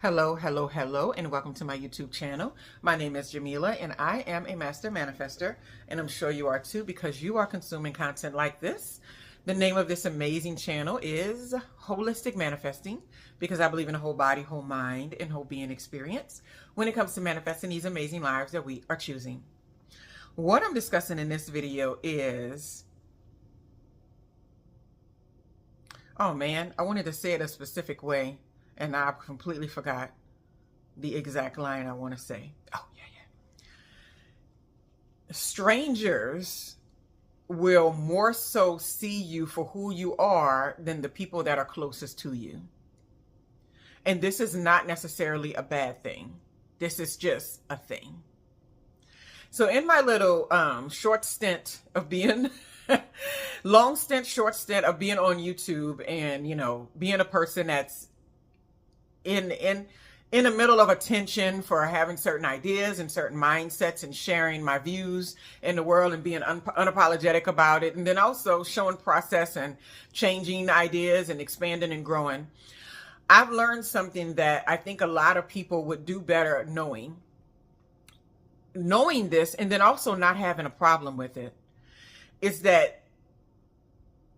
Hello, hello, hello, and welcome to my YouTube channel. My name is Jameelah, and I am a master manifester, and I'm sure you are too because you are consuming content like this. The name of this amazing channel is Holistic Manifesting because I believe in a whole body, whole mind, and whole being experience when it comes to manifesting these amazing lives that we are choosing. What I'm discussing in this video is, oh man, I wanted to say it a specific way. And I completely forgot the exact line I want to say. Oh, yeah. Strangers will more so see you for who you are than the people that are closest to you. And this is not necessarily a bad thing. This is just a thing. So in my little short stint of being... short stint of being on YouTube and, being a person that's in the middle of attention for having certain ideas and certain mindsets and sharing my views in the world and being unapologetic about it. And then also showing process and changing ideas and expanding and growing. I've learned something that I think a lot of people would do better at knowing this and then also not having a problem with it is that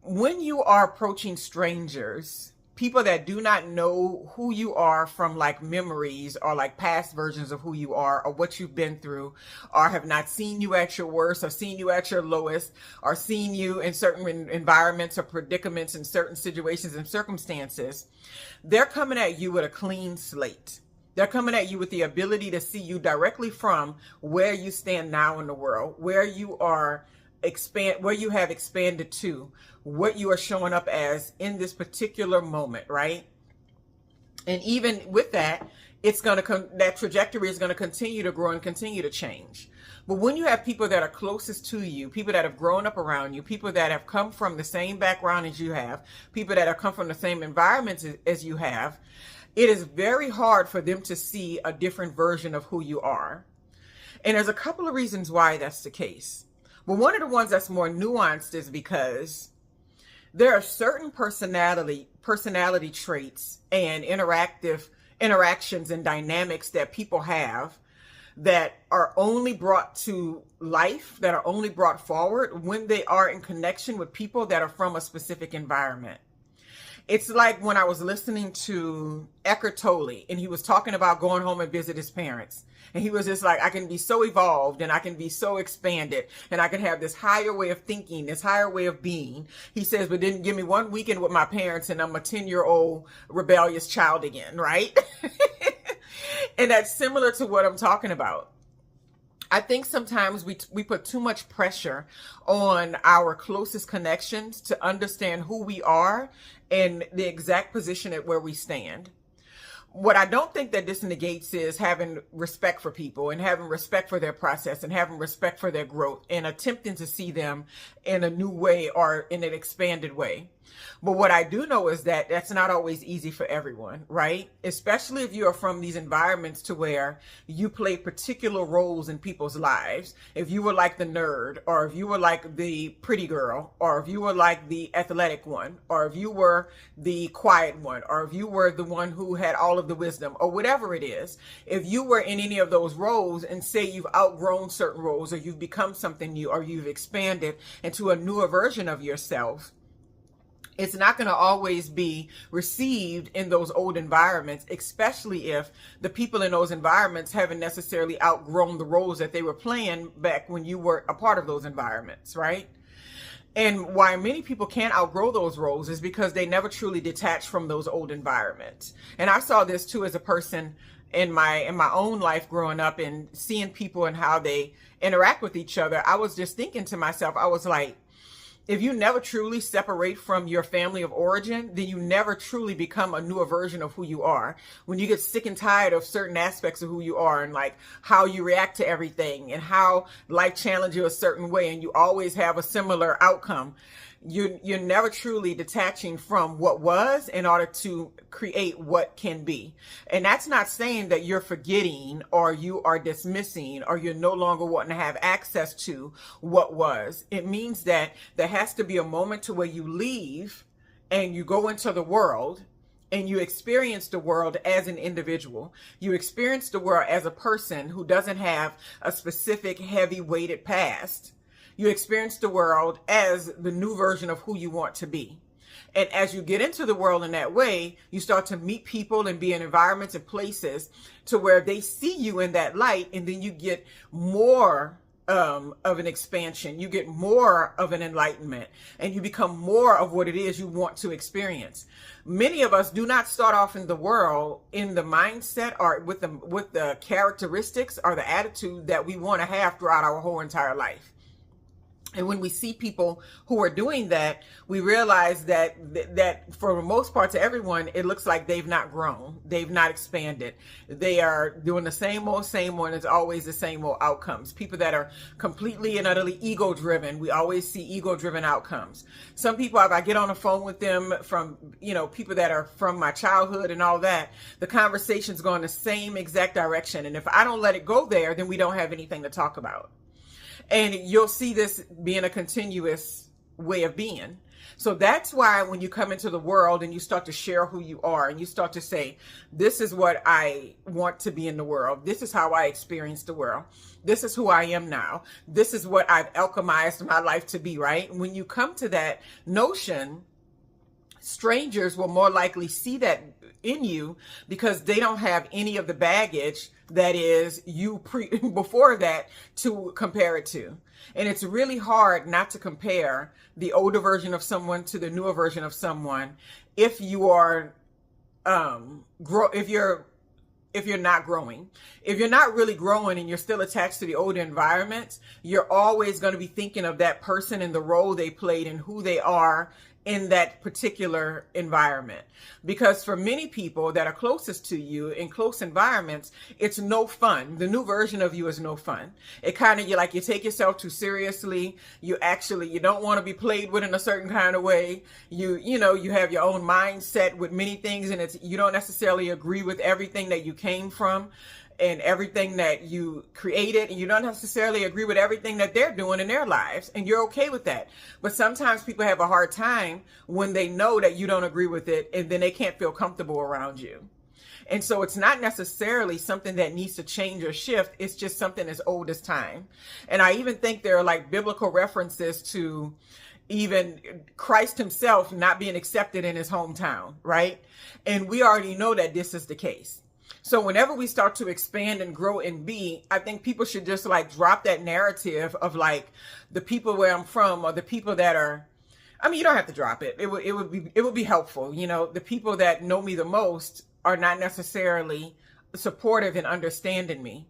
when you are approaching strangers, people that do not know who you are from like memories or like past versions of who you are or what you've been through, or have not seen you at your worst or seen you at your lowest or seen you in certain environments or predicaments in certain situations and circumstances, they're coming at you with a clean slate. They're coming at you with the ability to see you directly from where you stand now in the world, where you are where you have expanded to, what you are showing up as in this particular moment, right? And even with that, it's going to that trajectory is going to continue to grow and continue to change. But when you have people that are closest to you, people that have grown up around you, people that have come from the same background as you have, people that have come from the same environments as you have, it is very hard for them to see a different version of who you are. And there's a couple of reasons why that's the case. But one of the ones that's more nuanced is because there are certain personality traits and interactions and dynamics that people have that are only brought to life, that are only brought forward when they are in connection with people that are from a specific environment. It's like when I was listening to Eckhart Tolle and he was talking about going home and visit his parents. And he was just like, I can be so evolved and I can be so expanded and I can have this higher way of thinking, this higher way of being. He says, but then give me one weekend with my parents and I'm a 10-year-old rebellious child again, right? And that's similar to what I'm talking about. I think sometimes we put too much pressure on our closest connections to understand who we are and the exact position at where we stand. What I don't think that this negates is having respect for people and having respect for their process and having respect for their growth and attempting to see them in a new way or in an expanded way. But what I do know is that that's not always easy for everyone, right? Especially if you are from these environments to where you play particular roles in people's lives. If you were like the nerd, or if you were like the pretty girl, or if you were like the athletic one, or if you were the quiet one, or if you were the one who had all of the wisdom, or whatever it is, if you were in any of those roles and say you've outgrown certain roles or you've become something new or you've expanded into a newer version of yourself, it's not going to always be received in those old environments, especially if the people in those environments haven't necessarily outgrown the roles that they were playing back when you were a part of those environments, right? And why many people can't outgrow those roles is because they never truly detach from those old environments. And I saw this too as a person in my own life growing up and seeing people and how they interact with each other. I was just thinking to myself, I was like, if you never truly separate from your family of origin, then you never truly become a newer version of who you are. When you get sick and tired of certain aspects of who you are and like how you react to everything and how life challenges you a certain way and you always have a similar outcome, you're never truly detaching from what was in order to create what can be. And that's not saying that you're forgetting or you are dismissing or you're no longer wanting to have access to what was. It means that there has to be a moment to where you leave and you go into the world and you experience the world as an individual. You experience the world as a person who doesn't have a specific heavy weighted past. You experience the world as the new version of who you want to be. And as you get into the world in that way, you start to meet people and be in environments and places to where they see you in that light. And then you get more of an expansion. You get more of an enlightenment, and you become more of what it is you want to experience. Many of us do not start off in the world in the mindset or with the characteristics or the attitude that we want to have throughout our whole entire life. And when we see people who are doing that, we realize that for the most part to everyone, it looks like they've not grown. They've not expanded. They are doing the same old, and it's always the same old outcomes. People that are completely and utterly ego-driven, we always see ego-driven outcomes. Some people, if I get on the phone with them from, people that are from my childhood and all that, the conversations go in the same exact direction. And if I don't let it go there, then we don't have anything to talk about. And you'll see this being a continuous way of being. So that's why when you come into the world and you start to share who you are and you start to say, this is what I want to be in the world. This is how I experience the world. This is who I am now. This is what I've alchemized my life to be, right? When you come to that notion, strangers will more likely see that in you because they don't have any of the baggage that is you before that to compare it to. And it's really hard not to compare the older version of someone to the newer version of someone if you are if you're not growing. If you're not really growing and you're still attached to the older environments, you're always going to be thinking of that person and the role they played and who they are in that particular environment. Because for many people that are closest to you in close environments, it's no fun. The new version of you is no fun. It kind of, you take yourself too seriously. You don't want to be played with in a certain kind of way. You have your own mindset with many things, and you don't necessarily agree with everything that you came from and everything that you created, and you don't necessarily agree with everything that they're doing in their lives, and you're okay with that. But sometimes people have a hard time when they know that you don't agree with it, and then they can't feel comfortable around you. And so it's not necessarily something that needs to change or shift. It's just something as old as time. And I even think there are biblical references to even Christ himself not being accepted in his hometown, right? And we already know that this is the case. So whenever we start to expand and grow and be, I think people should just drop that narrative of the people where I'm from or the people that are, you don't have to drop it. It would be helpful. The people that know me the most are not necessarily supportive and understanding me.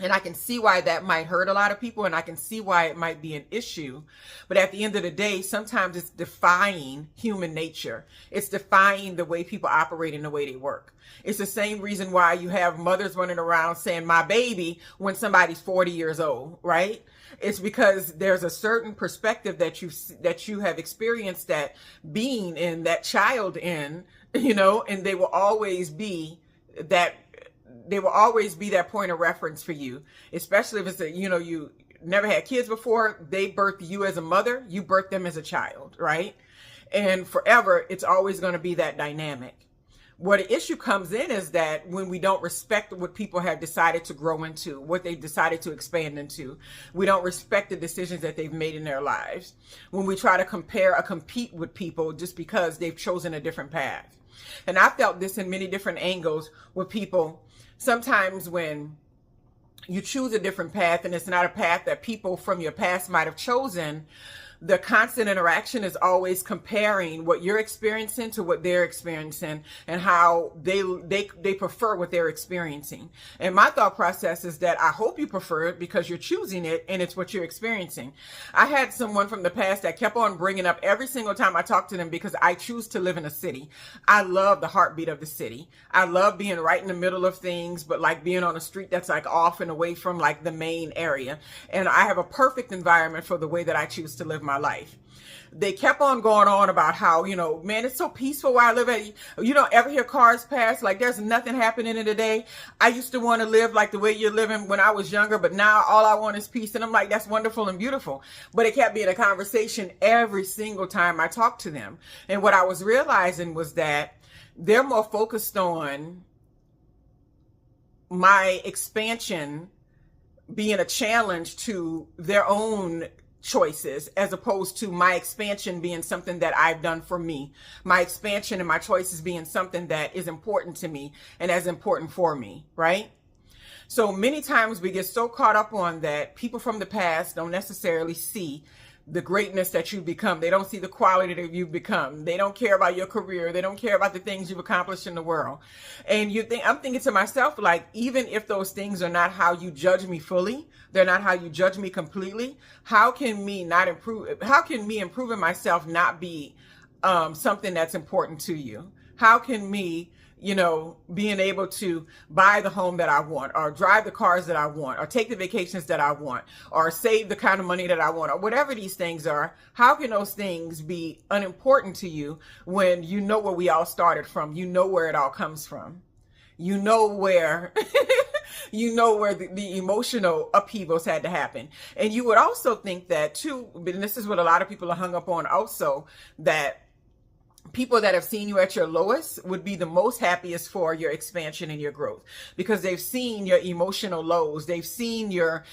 And I can see why that might hurt a lot of people, and I can see why it might be an issue. But at the end of the day, sometimes it's defying human nature. It's defying the way people operate and the way they work. It's the same reason why you have mothers running around saying, my baby, when somebody's 40 years old, right? It's because there's a certain perspective that you have experienced that being in, that child in, and they will always be that point of reference for you, especially if it's you never had kids before, they birthed you as a mother, you birthed them as a child, right? And forever, it's always going to be that dynamic. Where the issue comes in is that when we don't respect what people have decided to grow into, what they've decided to expand into, we don't respect the decisions that they've made in their lives. When we try to compare or compete with people just because they've chosen a different path. And I felt this in many different angles with people. Sometimes when you choose a different path and it's not a path that people from your past might have chosen, the constant interaction is always comparing what you're experiencing to what they're experiencing and how they prefer what they're experiencing. And my thought process is that I hope you prefer it because you're choosing it and it's what you're experiencing. I had someone from the past that kept on bringing up every single time I talked to them because I choose to live in a city. I love the heartbeat of the city. I love being right in the middle of things, but being on a street that's off and away from the main area. And I have a perfect environment for the way that I choose to live my life. They kept on going on about how, man, it's so peaceful where I live at. You don't ever hear cars pass. There's nothing happening in the day. I used to want to live the way you're living when I was younger, but now all I want is peace. And I'm that's wonderful and beautiful. But it kept being a conversation every single time I talked to them. And what I was realizing was that they're more focused on my expansion being a challenge to their own choices, as opposed to my expansion being something that I've done for me. My expansion and my choices being something that is important to me and as important for me, right? So many times we get so caught up on that, people from the past don't necessarily see the greatness that you've become. They don't see the quality that you've become. They don't care about your career. They don't care about the things you've accomplished in the world. And I'm thinking to myself, like, even if those things are not how you judge me fully, they're not how you judge me completely, how can me improving myself not be something that's important to you? How can me, being able to buy the home that I want, or drive the cars that I want, or take the vacations that I want, or save the kind of money that I want, or whatever these things are, how can those things be unimportant to you when you know where we all started from? You know where it all comes from. You know where the emotional upheavals had to happen. And you would also think that too, and this is what a lot of people are hung up on also, that people that have seen you at your lowest would be the most happiest for your expansion and your growth, because they've seen your emotional lows. They've seen your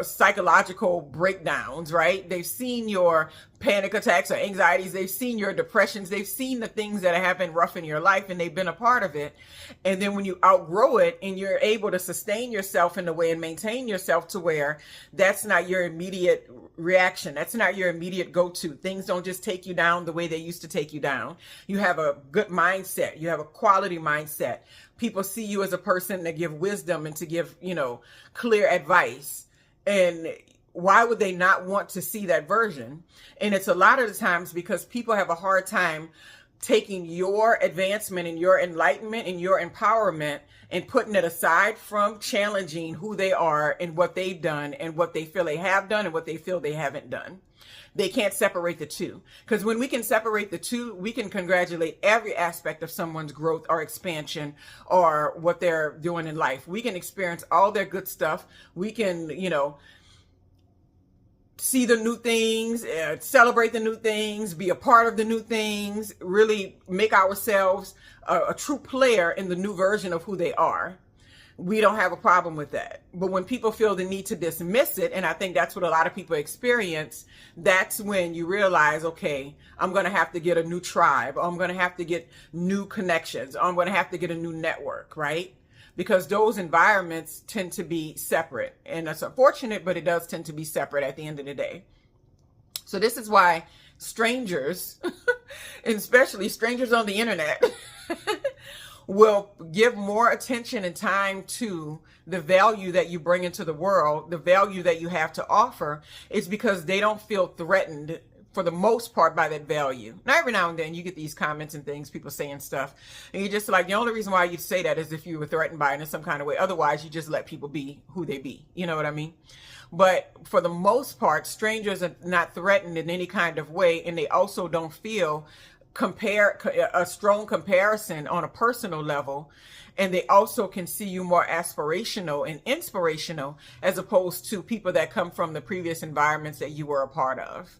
psychological breakdowns, right? They've seen your panic attacks or anxieties. They've seen your depressions. They've seen the things that have been rough in your life, and they've been a part of it. And then when you outgrow it and you're able to sustain yourself in the way and maintain yourself to where that's not your immediate reaction, that's not your immediate go-to. Things don't just take you down the way they used to take you down. You have a good mindset. You have a quality mindset. People see you as a person to give wisdom and to give, clear advice. And why would they not want to see that version? And it's a lot of the times because people have a hard time taking your advancement and your enlightenment and your empowerment and putting it aside from challenging who they are and what they've done and what they feel they have done and what they feel they haven't done. They can't separate the two. Because when we can separate the two, we can congratulate every aspect of someone's growth or expansion or what they're doing in life. We can experience all their good stuff. We can, see the new things, celebrate the new things, be a part of the new things, really make ourselves a true player in the new version of who they are. We don't have a problem with that. But when people feel the need to dismiss it, and I think that's what a lot of people experience, that's when you realize, okay, I'm going to have to get a new tribe, or I'm going to have to get new connections, or I'm going to have to get a new network, right? Because those environments tend to be separate. And that's unfortunate, but it does tend to be separate at the end of the day. So this is why strangers, and especially strangers on the internet, will give more attention and time to the value that you bring into the world, the value that you have to offer. It's because they don't feel threatened for the most part by that value. Now, every now and then you get these comments and things, people saying stuff, and you're just like, the only reason why you'd say that is if you were threatened by it in some kind of way. Otherwise, you just let people be who they be. You know what I mean? But for the most part, strangers are not threatened in any kind of way, and they also don't feel a strong comparison on a personal level. And they also can see you more aspirational and inspirational as opposed to people that come from the previous environments that you were a part of,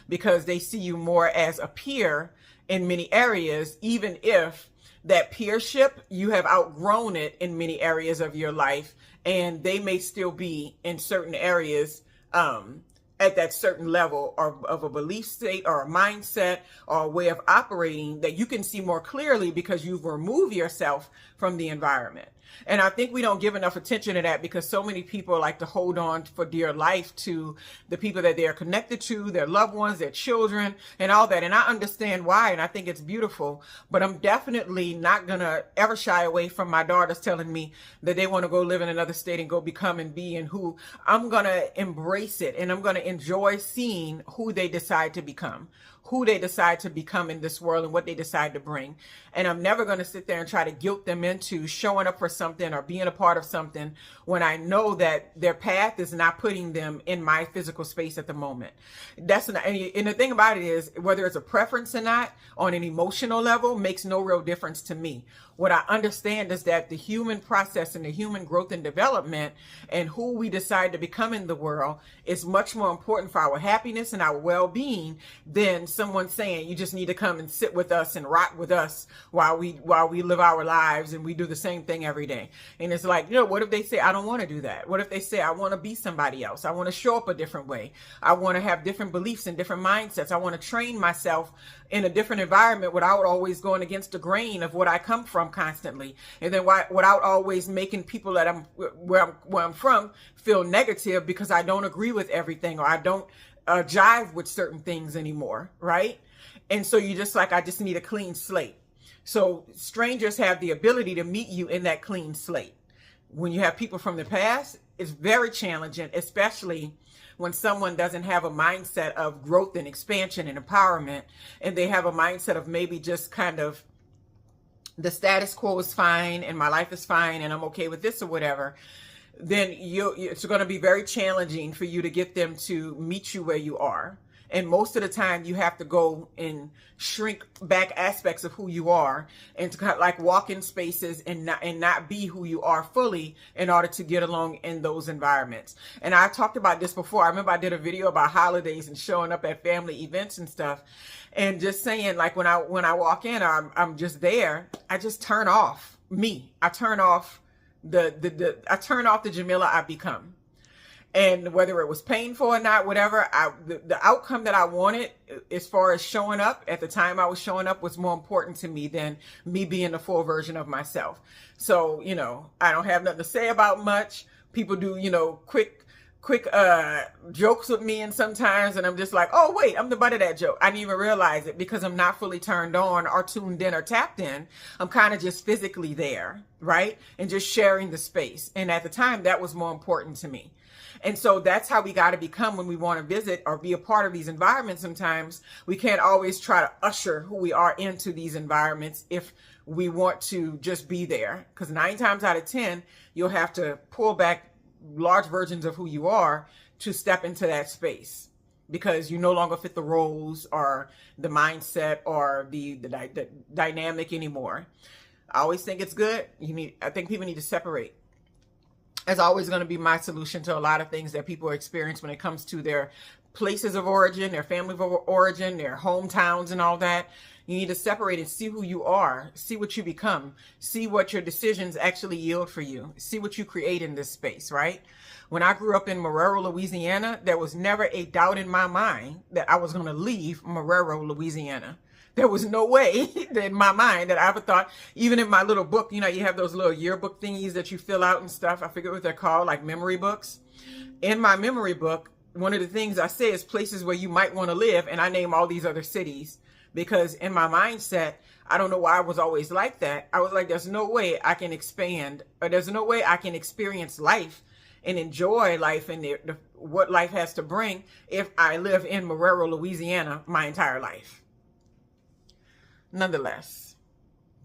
because they see you more as a peer in many areas, even if that peership, you have outgrown it in many areas of your life, and they may still be in certain areas at that certain level or of a belief state or a mindset or a way of operating that you can see more clearly because you've removed yourself from the environment. And I think we don't give enough attention to that because so many people like to hold on for dear life to the people that they are connected to, their loved ones, their children, and all that. And I understand why, and I think it's beautiful, but I'm definitely not going to ever shy away from my daughters telling me that they want to go live in another state and go become and be, and who I'm going to embrace it. And I'm going to enjoy seeing who they decide to become, in this world and what they decide to bring. And I'm never going to sit there and try to guilt them into showing up for something or being a part of something when I know that their path is not putting them in my physical space at the moment. That's not, and the thing about it is, whether it's a preference or not, on an emotional level, makes no real difference to me. What I understand is that the human process and the human growth and development and who we decide to become in the world is much more important for our happiness and our well-being than someone saying, you just need to come and sit with us and rock with us while we live our lives and we do the same thing every day. And it's like, what if they say, I don't want to do that? What if they say, I want to be somebody else? I want to show up a different way. I want to have different beliefs and different mindsets. I want to train myself in a different environment without always going against the grain of what I come from constantly. And then without always making people that where I'm from feel negative because I don't agree with everything, or I don't jive with certain things anymore, right? And so you just like, I just need a clean slate. So strangers have the ability to meet you in that clean slate. When you have people from the past, it's very challenging, especially when someone doesn't have a mindset of growth and expansion and empowerment, and they have a mindset of maybe just kind of the status quo is fine and my life is fine and I'm okay with this or whatever. Then it's going to be very challenging for you to get them to meet you where you are. And most of the time you have to go and shrink back aspects of who you are and to kind of like walk in spaces and not be who you are fully in order to get along in those environments. And I talked about this before. I remember I did a video about holidays and showing up at family events and stuff, and just saying, like, when I walk in, I'm just there, I just turn off me. I turn off I turn off the Jameelah I've become. And whether it was painful or not, whatever, the outcome that I wanted as far as showing up at the time I was showing up was more important to me than me being the full version of myself. So, I don't have nothing to say about much. People do, quick jokes with me, and sometimes, and I'm just like, oh wait, I'm the butt of that joke. I didn't even realize it because I'm not fully turned on or tuned in or tapped in. I'm kind of just physically there, right? And just sharing the space. And at the time, that was more important to me. And so that's how we got to become when we want to visit or be a part of these environments. Sometimes we can't always try to usher who we are into these environments if we want to just be there. Because 9 times out of 10, you'll have to pull back large versions of who you are to step into that space, because you no longer fit the roles or the mindset or the dynamic anymore. I always think it's good. I think people need to separate. That's always going to be my solution to a lot of things that people experience when it comes to their places of origin, their family of origin, their hometowns and all that. You need to separate and see who you are, see what you become, see what your decisions actually yield for you, see what you create in this space, right? When I grew up in Marrero, Louisiana, there was never a doubt in my mind that I was going to leave Marrero, Louisiana. There was no way in my mind that I ever thought, even in my little book, you have those little yearbook thingies that you fill out and stuff. I forget what they're called, like memory books. In my memory book, one of the things I say is places where you might want to live, and I name all these other cities, because in my mindset, I don't know why I was always like that. I was like, there's no way I can expand, or there's no way I can experience life and enjoy life and what life has to bring if I live in Marrero, Louisiana my entire life. Nonetheless,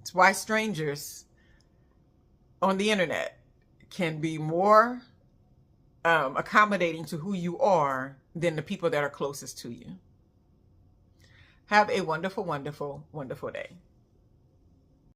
it's why strangers on the internet can be more accommodating to who you are than the people that are closest to you. Have a wonderful, wonderful, wonderful day.